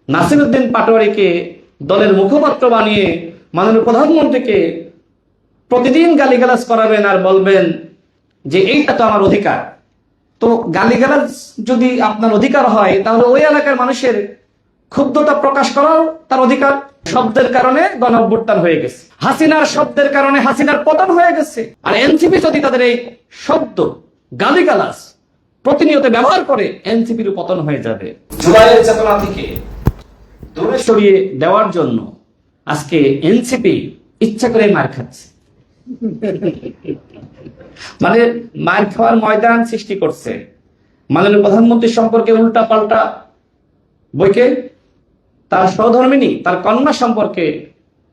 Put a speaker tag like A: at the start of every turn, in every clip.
A: নাসিরউদ্দিন পাটোয়ারীকে দলের মুখপাত্র বানিয়ে মাননীয় প্রধানমন্ত্রীকে প্রতিদিন গালিগালাজ করাবেন আর বলবেন যে এইটা তো আমার অধিকার। তো গালিগালাজ যদি আপনার অধিকার হয় তাহলে ওই এলাকার মানুষের ক্ষুব্ধতা প্রকাশ করাও তার অধিকার। শব্দের কারণে গণঅভ্যুত্থান হয়ে গেছে, হাসিনার শব্দের কারণে হাসিনার পতন হয়ে গেছে। আর এনসিপি যদি তাদের এই শব্দ গালিগালাজ প্রতিনিয়ত ব্যবহার করে, এনসিপির পতন হয়ে যাবে। জুলাইয়ের চেতনা থেকে দূরে সরিয়ে দেওয়ার জন্য আজকে এনসিপি ইচ্ছা করে মার খাচ্ছে, মানে মার খাওয়ার ময়দান সৃষ্টি করছে। মাননীয় প্রধানমন্ত্রী সম্পর্কে উল্টা পাল্টা বইকে তার সহধর্মিনী, তার কন্যা সম্পর্কে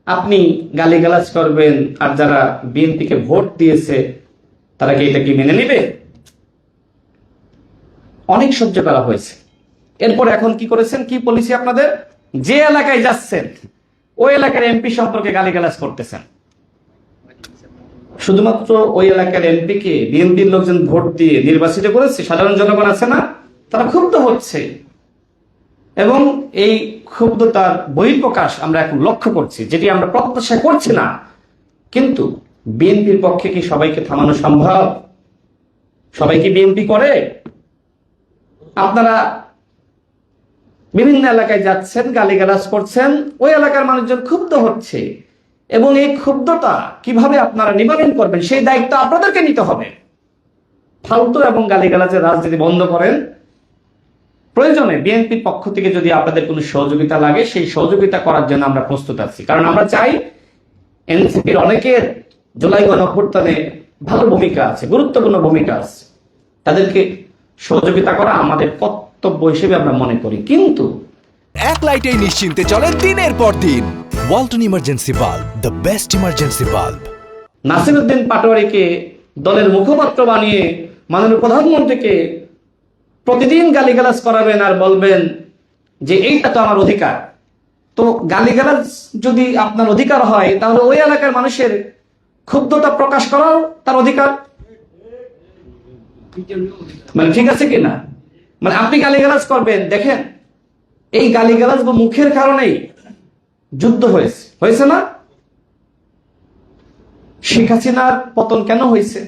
A: আপনি গালিগালাজ করবেন, আর যারা বিএনপিকে ভোট দিয়েছে তারা কি এটা কি মেনে নিবে? অনেক সহ্য করা হয়েছে। এরপর এখন কি করেছেন, কি পলিসি আপনাদের? যে এলাকায় যাচ্ছেন ওই এলাকার এমপি সম্পর্কে গালিগালাজ করতেছেন। শুধুমাত্র ওই এলাকার এমপিকে বিএনপির লোকজন ভোট দিয়ে নির্বাচিত করেছে, সাধারণ জনগণ আছে না, তারা ক্ষুব্ধ হচ্ছে এবং এই ক্ষুব্ধতার বহিঃপ্রকাশ আমরা এখন লক্ষ্য করছি, যেটি আমরা প্রত্যাশা করছি না। কিন্তু বিএনপির পক্ষে কি সবাইকে থামানো সম্ভব? সবাই কি বিএনপি করে? আপনারা বিভিন্ন এলাকায় যাচ্ছেন, গালিগালাজ করছেন, ওই এলাকার মানুষজন ক্ষুব্ধ হচ্ছে এবং এই ক্ষুব্ধতা কিভাবে আপনারা নিবারণ করবেন সেই দায়িত্ব আপনাদেরকে নিতে হবে। ফালতু এবং গালিগালাজের রাজনীতি বন্ধ করেন। প্রয়োজনে বিএনপির পক্ষ থেকে যদি আপনাদের কোনো সহযোগিতা লাগে সেই সহযোগিতা করার জন্য আমরা প্রস্তুত আছি, কারণ আমরা চাই এনসিপির অনেকের জুলাই গণঅভ্যুত্থানে ভালো ভূমিকা আছে, গুরুত্বপূর্ণ ভূমিকা আছে, তাদেরকে সহযোগিতা করা আমাদের কর্তব্য হিসেবে আমরা মনে করি। কিন্তু
B: এক লাইটেই নিশ্চিন্তে চলে দিনের পর দিন। Walton emergency bulb, the best emergency bulb.
A: Nasiruddin পাটোয়ারীকে দলের মুখপাত্র বানিয়ে মাননীয় প্রধানমন্ত্রীকে প্রতিদিন গালিগালাজ করাবেন আর বলবেন যে এইটা তো আমার অধিকার। তো গালিগালাজ যদি আপনার অধিকার হয় তাহলে ওই এলাকার মানুষের ক্ষুব্ধতা প্রকাশ করাও তার অধিকার। মানে ঠিক আছে কিনা? মানে আপনি গালিগালাজ করবেন, দেখেন এই গালিগালাজ বা মুখের কারণেই যুদ্ধ হয়েছে না? শেখ হাসিনার পতন কেন হয়েছে?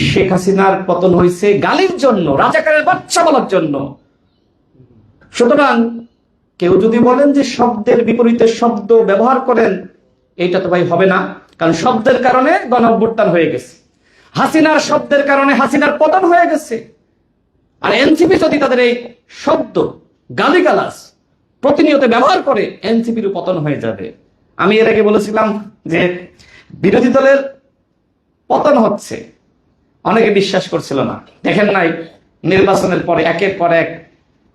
A: শেখ হাসিনার পতন হয়েছে গালির জন্য, রাজাকারের বাচ্চা বলার জন্য। সুতরাং কেউ যদি বলেন যে শব্দের বিপরীতে শব্দ ব্যবহার করেন, এইটা তো ভাই হবে না, কারণ শব্দের কারণে গণঅভ্যুত্থান হয়ে গেছে, হাসিনার শব্দের কারণে হাসিনার পতন হয়ে গেছে। আর এনসিপি যদি তাদের এই শব্দ গালিগালাজ প্রতিনিয়ত ব্যবহার করে, এনসিপির পতন হয়ে যাবে। আমি এর আগে বলেছিলাম যে বিরোধী দলের পতন হচ্ছে, অনেকে বিশ্বাস করছিল না। দেখেন নাই নির্বাচনের পরে একের পর এক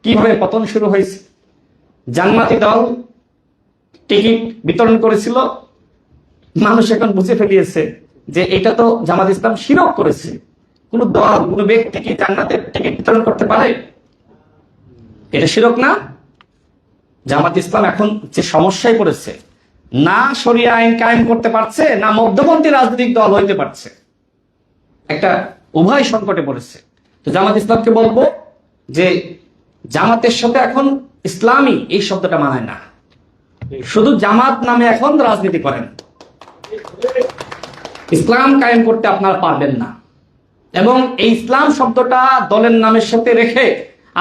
A: কিভাবে পতন শুরু হয়েছে। জান্নাতি দল টিকিট বিতরণ করেছিল, মানুষ এখন বুঝে ফেলিয়েছে যে এটা তো জামাত ইসলাম শিরক করেছে। কোন দল, কোন ব্যক্তি কি জান্নাতের টিকিট বিতরণ করতে পারে? এটা শিরক না? জামাত ইসলাম এখন যে সমস্যায় পড়েছে, না শরিয়া আইন কায়েম করতে পারছে, না মধ্যপন্থী রাজনৈতিক দল হইতে পারছে, একটা উভয় সংকটে পড়েছে। তো জামাত ইসলামকে বলবো যে জামাতের সাথে এখন ইসলামী এই শব্দটা মানায় না, শুধু জামাত নামে এখন রাজনীতি করেন, ইসলাম কায়েম করতে আপনারা পারবেন না। এবং এই ইসলাম শব্দটা দলের নামের সাথে রেখে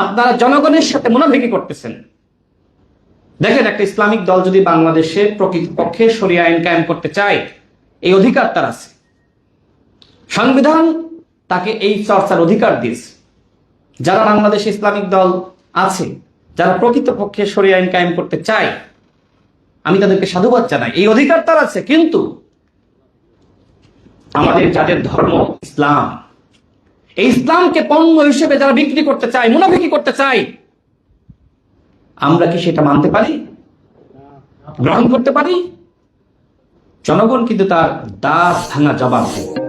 A: আপনারা জনগণের সাথে মুনাফিকি করতেছেন। দেখেন, একটা ইসলামিক দল যদি বাংলাদেশে প্রকৃতপক্ষে শরিয়া আইন কায়েম করতে চায়, এই অধিকার তার আছে, সংবিধান তাকে এই চর্চার অধিকার দিয়েছে। যারা বাংলাদেশে ইসলামিক দল আছে, যারা প্রকৃতপক্ষে শরিয়া আইন কায়েম করতে চায়, আমি তাদেরকে সাধুবাদ জানাই, এই অধিকার তার আছে। কিন্তু আমাদের যাদের ধর্ম ইসলাম, এই ইসলামকে পণ্য হিসেবে যারা বিক্রি করতে চায়, মুনাফিকি করতে চায়, আমরা কি সেটা মানতে পারি, গ্রহণ করতে পারি? জনগণ কিন্তু তার দাঁত ভাঙা জবাব দেবে।